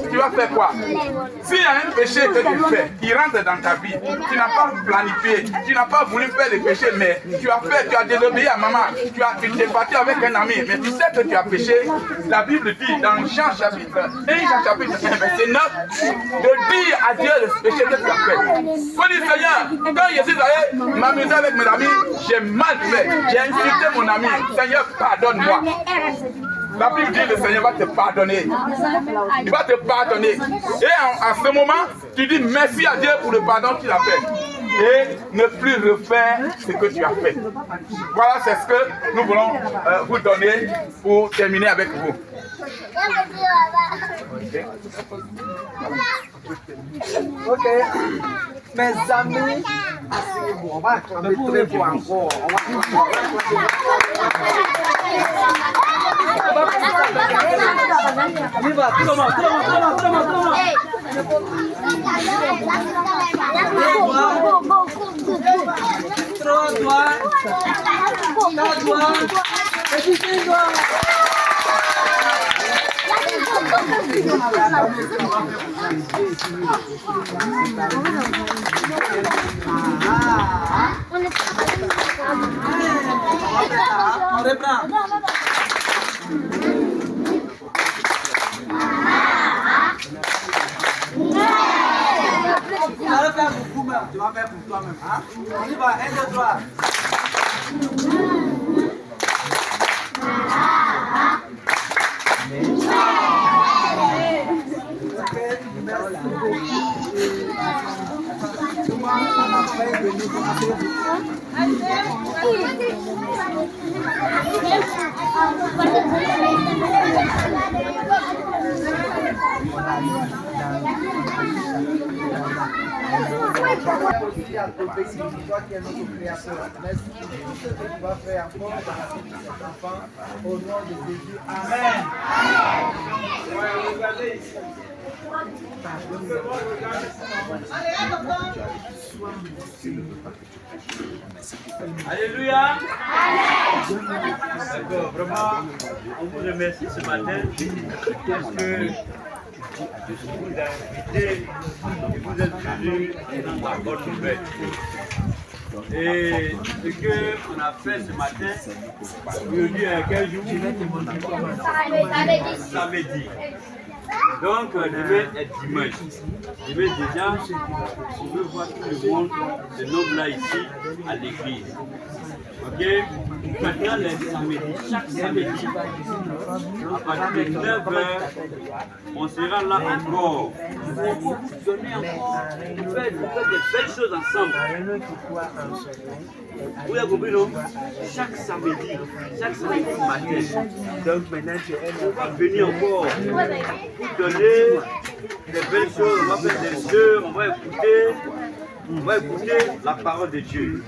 Tu vas faire quoi? S'il y a un péché que tu fais, qui rentre dans ta vie, tu n'as pas planifié, tu n'as pas voulu faire le péché, mais tu as fait, tu as désobéi à maman, tu t'es parti avec un ami, mais tu sais que tu as péché. La Bible dit dans Jean chapitre 1, verset 9, de dire à Dieu le péché que tu as fait. Faut dire, Seigneur, quand je suis allé m'amuser avec mes amis, j'ai mal fait, j'ai insulté mon ami. Seigneur, pardonne-moi. La Bible dit que le Seigneur va te pardonner. Il va te pardonner. Et à ce moment, tu dis merci à Dieu pour le pardon qu'il a fait. Et ne plus refaire ce que tu as fait. Voilà, c'est ce que nous voulons vous donner pour terminer avec vous. Ok. Mes amis, on va acclamer très fort encore. On y va, tout le monde. Trois doigts, quatre doigts, et puis 5 doigts. On reprend. Tu vas le faire pour vous-même, tu vas faire pour toi-même. Hein? On y va, 1, 2, 3. Aussi à t'obéir, toi qui es notre créateur. Merci pour tout ce que tu vas faire encore dans la vie de cet enfant. Au nom de Jésus. Amen. Alléluia. D'accord, vraiment, on vous remercie ce matin parce que vous avez invité et vous êtes venus dans la bonne nouvelle. Et ce qu'on a fait ce matin, aujourd'hui à quel jour? Samedi. Donc, demain est dimanche. Demain déjà, on veut voir tout le monde, ce nombre-là ici, à l'église. Ok? Maintenant, les samedis, chaque samedi, à partir de 9h, on sera là encore. Pour vous donner encore, faire de belles choses ensemble. Vous avez compris, non? Chaque samedi matin. Donc maintenant, on va venir encore pour donner des belles choses. On va faire des jeux, on va écouter la parole de Dieu.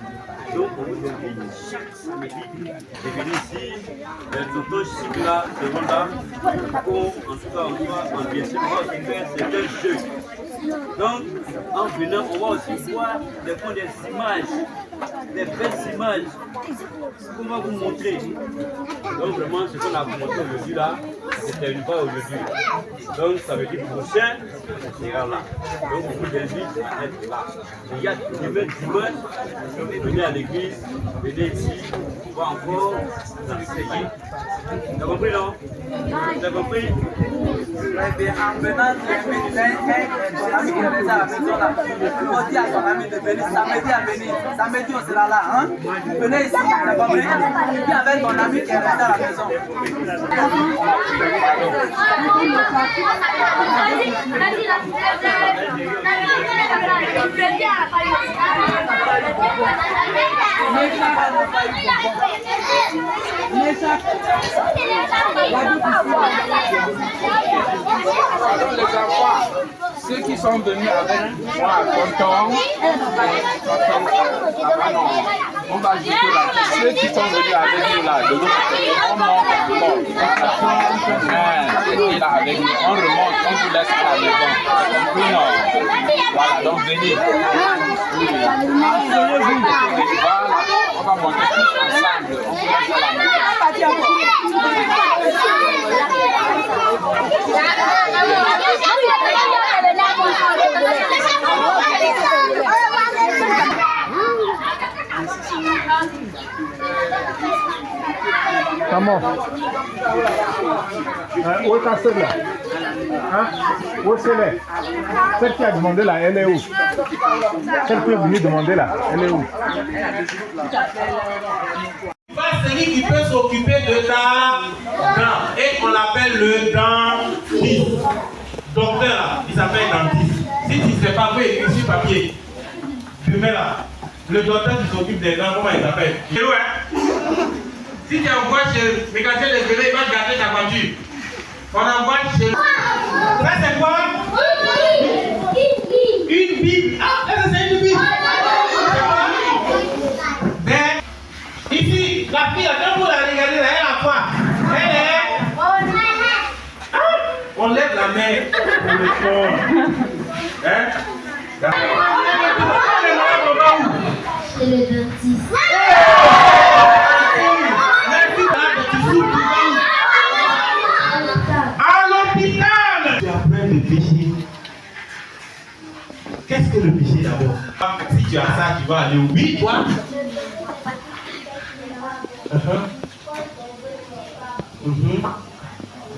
Donc on vous invite chaque samedi de venir ici, les tontons là, devant là, pour en tout cas on va bien sûr faire certains jeux. Donc en venant, on va aussi voir des images, des belles images qu'on va vous montrer. Donc vraiment ce qu'on a vous montré aujourd'hui là, c'était une fois aujourd'hui. Donc ça veut dire prochain, on sera là. Donc on vous invite à être là. Il y a dimanche, venez à l'église, venez ici, on va encore vous enseigner. T'as compris non? T'as compris? Très bien. En venant, tu es venu ton ami qui est resté à la maison là. Tu vas dire à ton ami de venir samedi à venir. Samedi on sera là. Hein? Venez ici, t'as compris? Viens avec ton ami qui est resté à la maison. Alors les enfants, ceux qui sont venus avec moi, tonton, on va jeter là. Ceux qui sont venus avec nous là, de l'autre côté, on monte. Et là avec nous, on remonte, on vous laisse à la maison. Compris non? Voilà, donc venez. Voilà, on va monter tous ensemble. On vous laisse à la maison. Comment? Où est ta sœur là? Hein? Où est-ce qu'elle est? Celle qui a demandé là, elle est où? Celle qui est venue demander là, elle est où? Celui qui peut s'occuper de ta dent et qu'on appelle le dentiste. Docteur là, il s'appelle dentiste. Si tu ne sais pas, oui, écris sur papier. Tu mets là. Le docteur qui s'occupe des dents, comment il s'appelle? Si tu envoies chez mécanicien de vélo, il va te garder ta voiture. On envoie chez. Ça c'est quoi? Une Bible. Ah, c'est une Bible. Mais ici, la fille, quand vous la regardez, là, elle a quoi? Elle est. Ah, on lève la main pour le corps. Hein? C'est le dentiste. À l'hôpital. Tu as plein de péchés. Qu'est-ce que le péché d'abord? Si tu as ça, tu vas aller au oui, toi.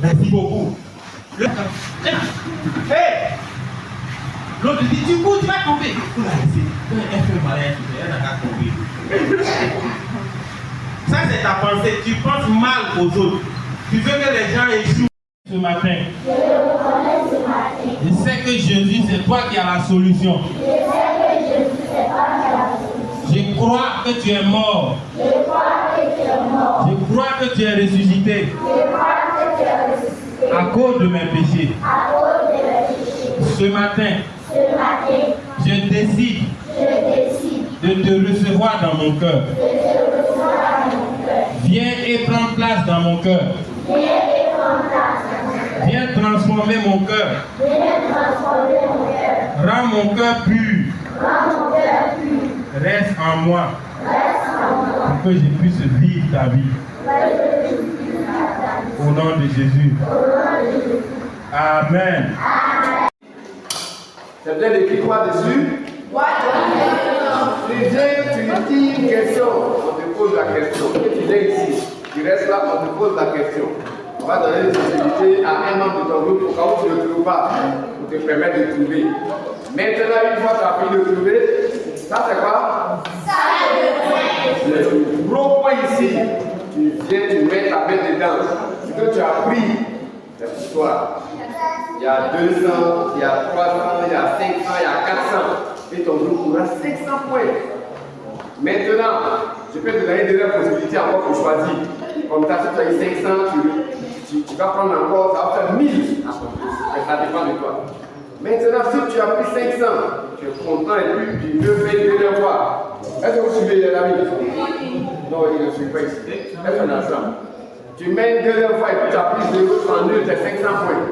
Merci beaucoup. Hey! L'autre dit, tu vas tomber. Vous la laissez. Elle fait malin, elle n'a qu'à tomber. Ça, c'est ta pensée. Tu penses mal aux autres. Tu veux que les gens échouent ce matin. Je sais que Jésus, c'est toi qui as la solution. Je crois que tu es mort. Je crois que tu es ressuscité. À cause de mes péchés. Ce matin, je décide de te recevoir dans mon cœur. Viens et prends place dans mon cœur. Viens transformer mon cœur. Rends mon cœur pur. Reste en moi. Pour que je puisse vivre ta vie. Au nom de Jésus. Amen. C'est bien écrit quoi dessus? Tu viens, tu dis une question, on te pose la question. Et tu viens ici, tu restes là, on te pose la question. On va donner des possibilités à un membre de ton groupe au cas où tu ne le trouves pas, pour te permettre de trouver. Maintenant, une fois que tu as fini de trouver, ça c'est quoi? Le gros point ici, tu viens, tu mets ta main dedans. Ce que tu as pris, cette histoire. Il y a 200, il y a 300, il y a 500, il y a 400. Et ton groupe aura 500 points. Maintenant, je peux te donner deux possibilités encore pour choisir. Comme ça, si tu as eu 500, tu vas prendre encore, ça va faire 1000. Mais ça dépend de toi. Maintenant, si tu as pris 500, tu es content et puis tu veux faire une dernière fois. Est-ce que vous suivez les amis? Non, il ne suit pas ici. Est-ce qu'on est ensemble? Tu mets une deuxième fois et puis tu as pris 0, tu en nul, tu as 500 points.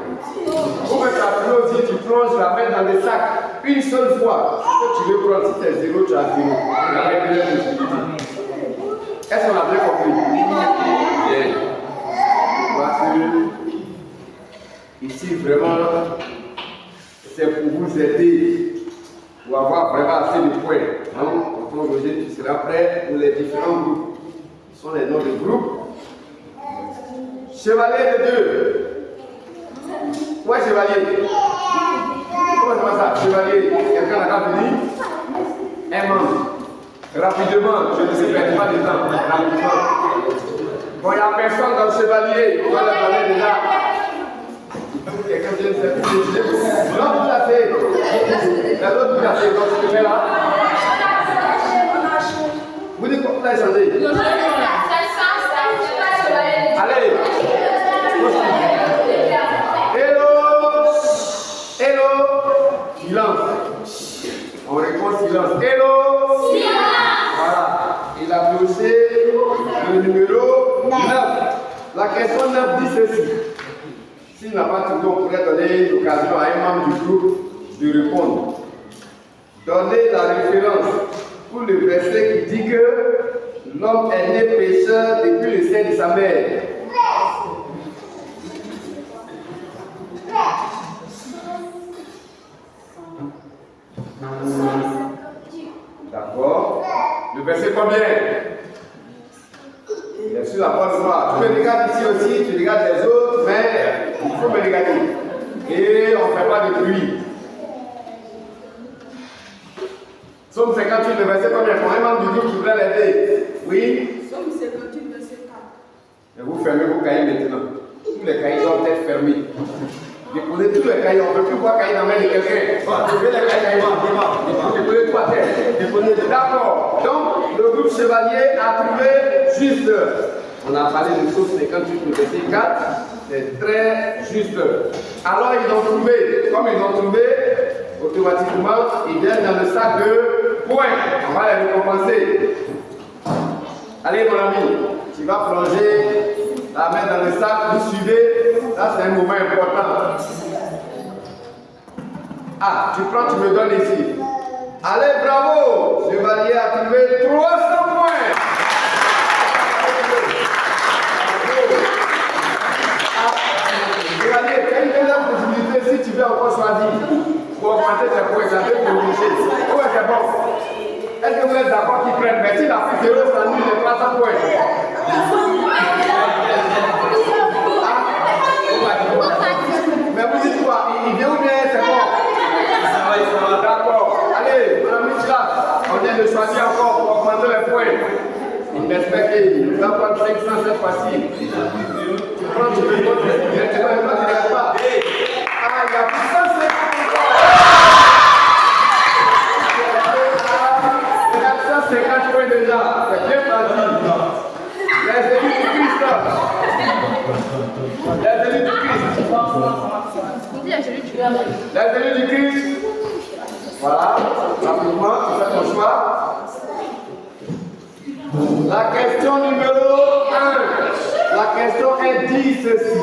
Ou que tu as pris aussi, tu plonges la main dans des sacs une seule fois. Si tu veux prendre, si tu as 0, tu as 0. Tu as une deuxième possibilité. Est-ce qu'on a bien compris? Bien. Voici. Ici, vraiment, c'est pour vous aider, pour avoir vraiment assez de points. Donc, tonton Roger, tu seras prêt pour les différents groupes. Ce sont les noms de groupes. Chevalier de 2. Où est chevalier? Comment ça va ça? Chevalier, quelqu'un n'a pas venu? Un membre. Rapidement, je ne sais pas de temps. Rapidement. Bon, il n'y a personne dans le chevalier. On va le parler déjà. Quelqu'un vient de faire tout. Non, tout à fait. L'autre, tout à fait. Donc, tu te mets là. Vous dites quoi? Vous l'avez changé? Allez. Hello. Silence. On répond silence. Hello. Silence. Voilà. Il a touché le numéro 9. La question 9 dit ceci. S'il n'a pas trouvé, on pourrait donner l'occasion à un membre du groupe de répondre. Donnez la référence pour le verset qui dit que l'homme est né pécheur depuis le sein de sa mère. D'accord. Le verset combien? sur la bonne voie. Tu me regardes ici aussi, tu regardes les autres, mais il faut me regarder. Et on ne fait pas de bruit. Somme 58, le verset combien? Pour un membre du groupe qui voulait l'aider. Oui? Somme 58, verset 4. Et vous fermez vos cahiers maintenant. Tous les cahiers doivent être fermés. Déposez tous les cahiers. On ne peut plus voir cahiers dans la main de quelqu'un. Déposez les cahiers. Déposez tout à terre. Déposez. D'accord. Donc, le groupe chevalier a trouvé juste. On a parlé de Somme 58, le verset 4. C'est très juste. Alors, ils ont trouvé. Comme ils ont trouvé, automatiquement, ils viennent dans le sac de points. On va les récompenser. Allez, mon ami, tu vas plonger la main dans le sac, vous suivez. Ça, c'est un moment important. Ah, tu prends, tu me donnes ici. Allez, bravo! Chevalier a trouvé 300 points. Chevalier, tu as une deuxième possibilité si tu veux encore choisir. Pour augmenter tes points, ça peut te bouger. Ouais, c'est bon. Est-ce que vous êtes d'accord qu'ils prennent? Mais s'il a pris 0, ça nous les 300 points. Mais vous dites quoi? Il vient ou bien c'est bon? D'accord. Allez, mon ami là, on vient de choisir encore pour augmenter les points. Il espère qu'il va prendre 500 cette fois-ci. Tu prends, tu veux d'autres. Tu ne regardes pas. Ah, il y a plus 150 50 points déjà, c'est bien parti. Les élus du Christ. Les élus du Christ. Les élus du Christ. Voilà, rapidement, tu fais ton choix. La question numéro 1. La question est dit ceci.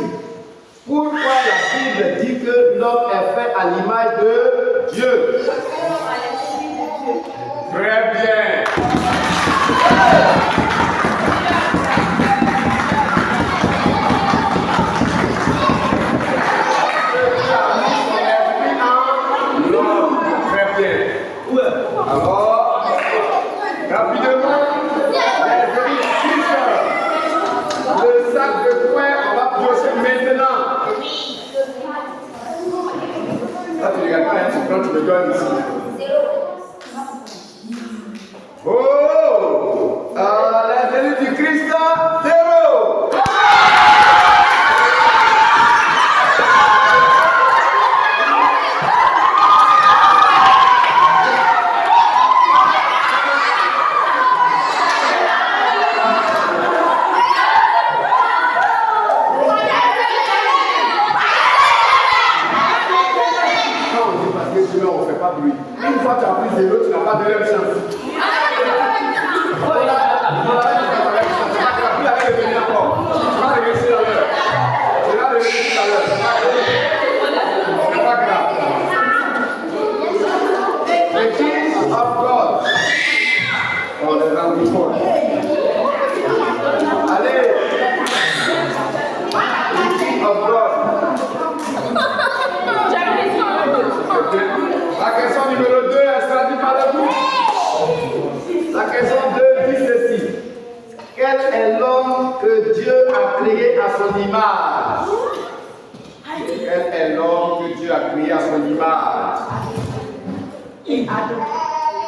Pourquoi la Bible dit que l'homme est fait à l'image de Dieu? Très bien. Très bien. Alors, rapidement, le sac de points, on va piocher maintenant. Là, tu ne regardes pas, tu prends, tu me donnes ici. Oh! Les élus du Christ, 0! On ne fait pas bruit. Une fois que tu as pris 0, tu n'as pas de deuxième chance. The King of God. On les a mis fort. Allez. The King of God. La question numéro 2 est traduite par le groupe. La question 2 dit ceci. Quel est l'homme que Dieu a créé à son image? Quel est l'homme que Dieu a créé à son image?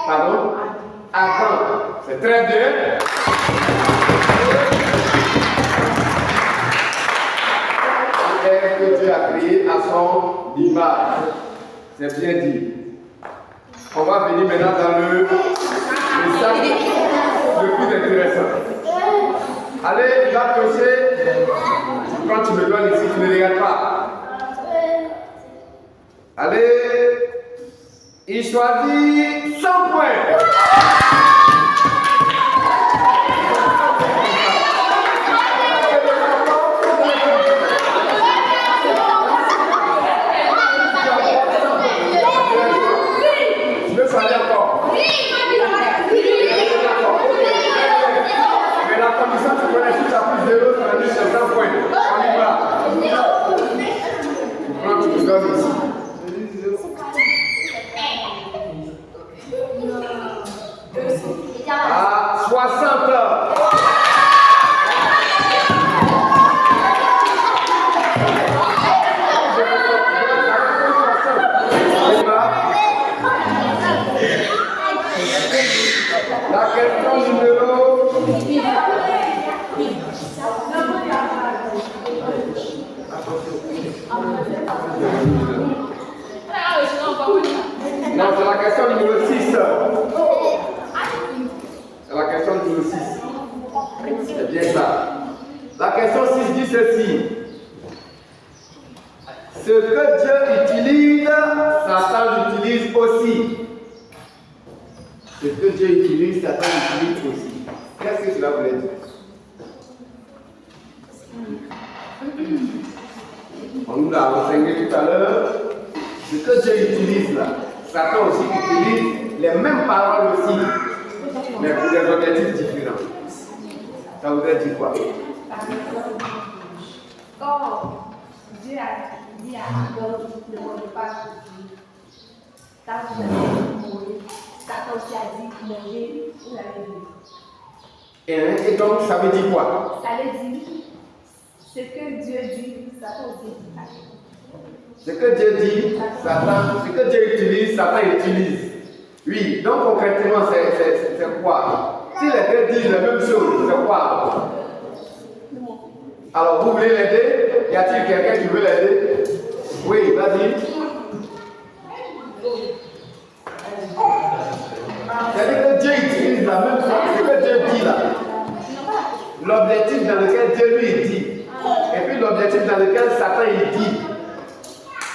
Pardon? Adam. C'est très bien. Quel que Dieu a créé à son image? C'est bien dit. On va venir maintenant dans le sac le plus intéressant. Allez, il va piocher. Quand tu me donnes ici, tu ne regardes pas. Allez, il choisit 100 points. Non, c'est la question numéro 6. C'est la question numéro 6. C'est bien ça. La question 6 dit ceci. Ce que Dieu utilise, Satan l'utilise aussi. Ce que Dieu utilise, Satan l'utilise aussi. Qu'est-ce que cela voulait dire? On nous l'a enseigné tout à l'heure. Ce que Dieu utilise là, Satan aussi utilise les mêmes paroles aussi, mais pour des objectifs différents. Ça voudrait dire quoi? Quand Dieu a dit à Adam de ne pas quand vous avez mourir, Satan aussi a dit manger, vous l'avez vu. Et donc ça veut dire quoi? Ça veut dire ce que Dieu dit, Satan aussi dit. Ce que Dieu dit, Satan, ce que Dieu utilise, Satan utilise. Oui, donc concrètement, c'est quoi? Si les deux disent la même chose, c'est quoi? Alors, vous voulez l'aider? Y a-t-il quelqu'un qui veut l'aider? Oui, vas-y. C'est-à-dire que Dieu utilise la même chose, ce que Dieu dit là. L'objectif dans lequel Dieu lui dit, et puis l'objectif dans lequel Satan il dit.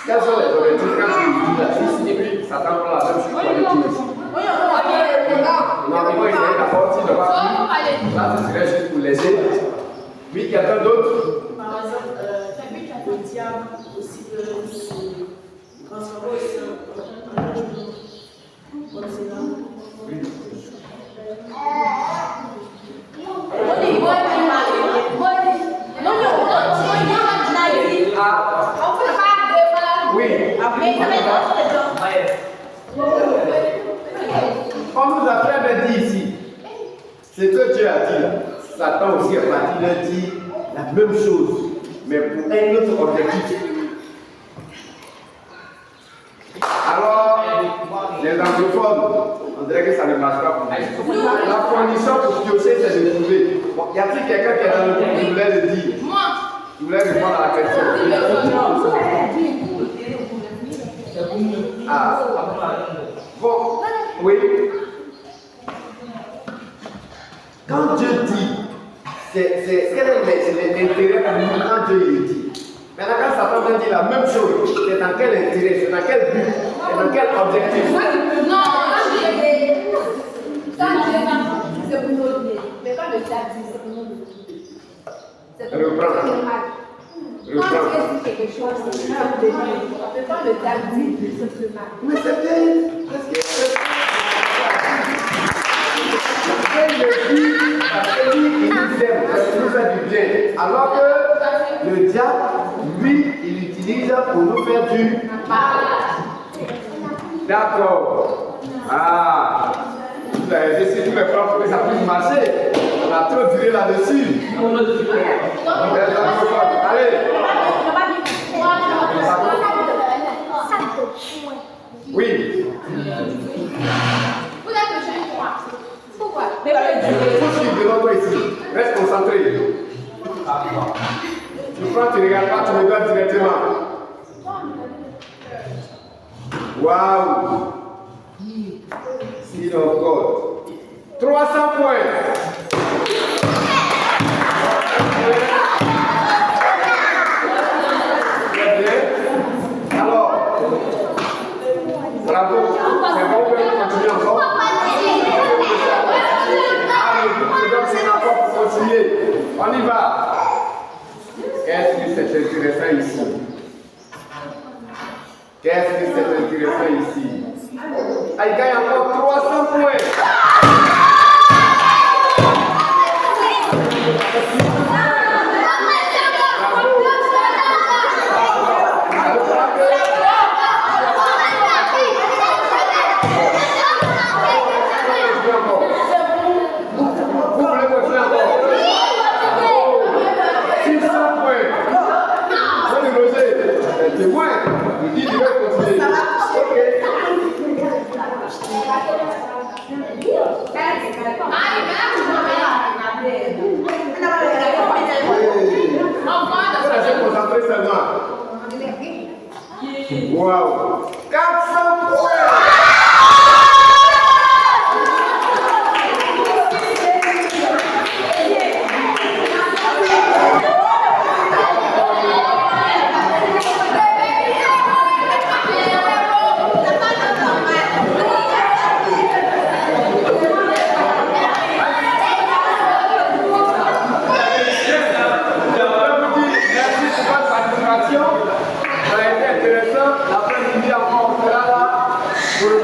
Quels sont les objectifs quand tu dis là? Et puis Satan prend la même chose pour l'utiliser. Non, mais moi, il est d'abord, si le pas là, ce serait juste pour l'aider. Oui, quelqu'un d'autre? Par exemple, le diable aussi peut se transformer aussi en oui, on nous a très bien dit ici, ce que Dieu a dit là, Satan aussi est parti de dire la même chose, mais pour un autre objectif. Alors, les anglophones, on dirait que ça ne marche pas pour nous. La condition pour piocher, c'est de trouver. Bon, y a-t-il quelqu'un qui est dans le groupe qui voulait le dire? Qui voulait répondre à la question? Ah, bon, oui. Quand Dieu dit, quel est l'intérêt pour nous quand Dieu le dit? Maintenant, quand Satan vient dire la même chose, c'est dans quel intérêt, c'est dans quel but, c'est dans quel objectif? Non, c'est pour nous aider. Mais quand le diable dit, c'est pour nous aider. C'est pour nous aider. Quand Dieu dit quelque chose, c'est pour nous aider. Mais quand le diable dit, c'est pour mal. Mais c'est bien. Il le dit parce que lui, il nous aime, parce qu'il nous fait du bien. Alors que le diable, lui, il l'utilise pour nous faire du mal. D'accord. Ah. Vous avez essayé tous les profs pour que ça puisse marcher. On a trop duré là-dessus. Allez. Oui. Vous êtes le jeune quoi? Pourquoi? Il faut suivre devant toi ici. Reste concentré. Tu prends, tu ne regardes pas, tu regardes directement. Waouh! Seal of God. 300 points. Très bien. Alors, bravo. C'est bon, on peut continuer encore. Continuer. On y va. Qu'est-ce que c'est intéressant ici? Qu'est-ce que c'est intéressant ici? Ah, il gagne encore 300 points. C'est moins. Il dit, je vais continuer. Ok. Wow. 400 points. Ça a été intéressant. L'après-midi, on sera là pour le